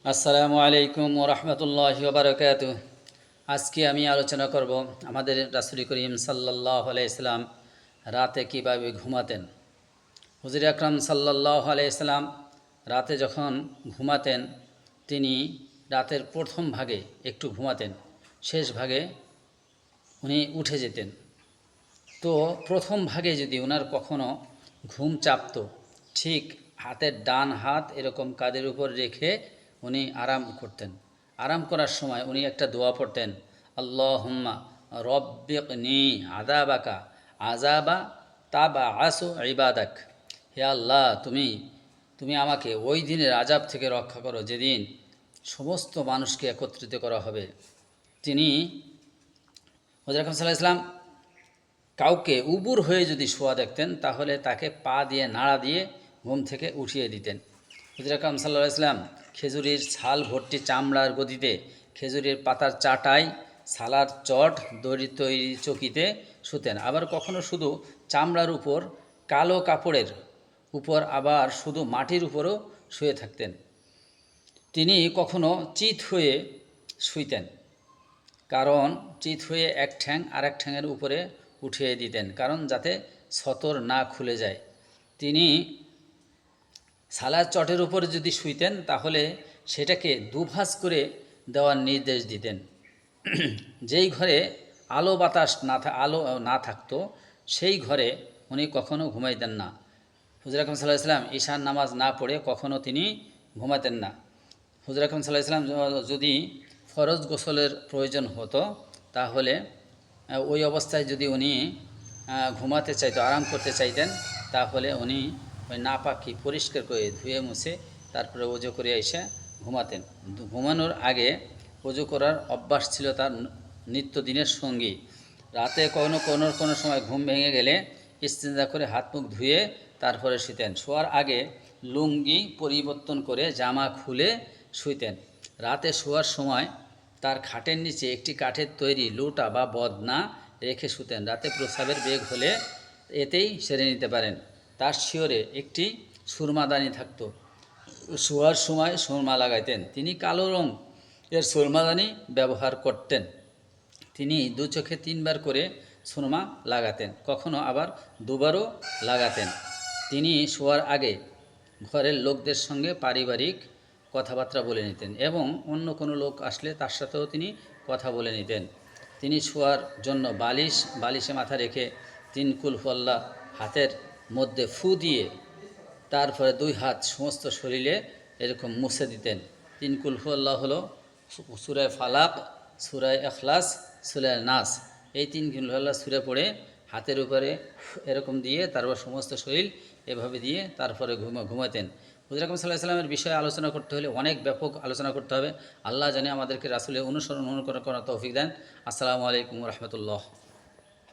আসসালামু আলাইকুম ওয়া রাহমাতুল্লাহি ওয়া বারাকাতুহু। আজকে আমি আলোচনা করব আমাদের রাসূল করিম সাল্লাল্লাহু আলাইহি সাল্লাম রাতে কিভাবে ঘুমাতেন। হুজুর আকরাম সাল্লাল্লাহু আলাইহি সাল্লাম রাতে যখন ঘুমাতেন, তিনি রাতের প্রথম ভাগে একটু ঘুমাতেন, শেষ ভাগে উনি উঠে যেতেন। তো প্রথম ভাগে যদি ওনার কখনো ঘুম চাপতো, ঠিক হাতের ডান হাত এরকম কাঁধের উপর রেখে উনি আরাম করতেন। আরাম করার সময় উনি একটা দোয়া পড়তেন, আল্লাহুম্মা রব্বিকনি আযাবাকা আযাবা তাবা আসু ইবাদাক। হে আল্লাহ, তুমি আমাকে ওই দিনের আযাব থেকে রক্ষা করো যেদিন সমস্ত মানুষকে একত্রিত করা হবে। তিনি হযরত আকরাম সাল্লাল্লাহু আলাইহি ওয়াসাল্লাম কাউকে উবুর হয়ে যদি শোয়া দেখতেন, তাহলে তাকে পা দিয়ে নাড়া দিয়ে ঘুম থেকে উঠিয়ে দিতেন। হুজুর আকরাম সাল্লাল্লাহু আলাইহি ওয়াসাল্লাম খেজুরির ছাল ভর্তি চামড়ার গদিতে, খেজুরের পাতার চাটাই, সালার চট, দড়ি তৈরি চকিতে শুতেন। আবার কখনো শুধু চামড়ার উপর, কালো কাপড়ের উপর, আবার শুধু মাটির উপরও শুয়ে থাকতেন। তিনি কখনো চিত হয়ে শুইতেন, কারণ চিত হয়ে এক ঠ্যাং আর এক ঠ্যাঙের উপরে উঠিয়ে দিতেন, কারণ যাতে সতর না খুলে যায়। তিনি সালার চটের উপরে যদি শুইতেন, তাহলে সেটাকে দুভাঁজ করে দেওয়ার নির্দেশ দিতেন। যেই ঘরে আলো বাতাস আলো না থাকতো, সেই ঘরে উনি কখনো ঘুমাইতেন না। হুজুর আকরাম সাল্লাল্লাহু আলাইহি ওয়াসাল্লাম ঈশার নামাজ না পড়ে কখনো তিনি ঘুমাতেন না। হুজুর আকরাম সাল্লাল্লাহু আলাইহি ওয়াসাল্লাম যদি ফরজ গোসলের প্রয়োজন হতো, তাহলে ওই অবস্থায় যদি উনি ঘুমাতে চাইতো, আরাম করতে চাইতেন, তাহলে উনি ওই নাপাকি পরিষ্কার করে ধুয়ে মুছে তারপরে ওযু করে এসে ঘুমাতেন। ঘুমানোর আগে ওযু করার অভ্যাস ছিল তার নিত্যদিনের সঙ্গী। রাতে কোনো সময় ঘুম ভেঙে গেলে ইস্তিনজা করে হাত মুখ ধুয়ে তারপরে শুতেন। শোয়ার আগে লুঙ্গি পরিবর্তন করে জামা খুলে শুইতেন। রাতে শোয়ার সময় তার খাটের নিচে একটি কাঠের তৈরি লুটা বা বদনা রেখে শুতেন। রাতে প্রস্রাবের বেগ হলে এতেই সেরে নিতে পারেন। তার শিয়রে একটি সুরমাদানি থাকত, শোয়ার সময় সুরমা লাগাইতেন। তিনি কালো রং এর সুরমাদানি ব্যবহার করতেন। তিনি দু চোখে 3 বার করে সুরমা লাগাতেন, কখনো আবার 2 বারও লাগাতেন। তিনি শোয়ার আগে ঘরের লোকদের সঙ্গে পারিবারিক কথাবার্তা বলে নিতেন, এবং অন্য কোনো লোক আসলে তার সাথেও তিনি কথা বলে নিতেন। তিনি শোয়ার জন্য বালিশে মাথা রেখে 3 কুল হুয়াল্লাহ হাতের মধ্যে ফু দিয়ে তারপরে 2 হাত সমস্ত শরীরে এরকম মুছে দিতেন। 3 কুল হুয়াল্লাহ হলো সূরা ফালাক, সূরা ইখলাস, সূরা নাস। এই 3 কুল হুয়াল্লাহ সূরা পড়ে হাতের উপরে এরকম দিয়ে তারপর সমস্ত শরীর এভাবে দিয়ে তারপরে ঘুমাতেন। হুজুর আকরাম সাল্লাল্লাহু আলাইহি ওয়াসাল্লামের বিষয়ে আলোচনা করতে হলে অনেক ব্যাপক আলোচনা করতে হবে। আল্লাহ জানে আমাদেরকে রাসূলের অনুকরণ করার তৌফিক দেন। আসসালামু আলাইকুম ওয়া রাহমাতুল্লাহ।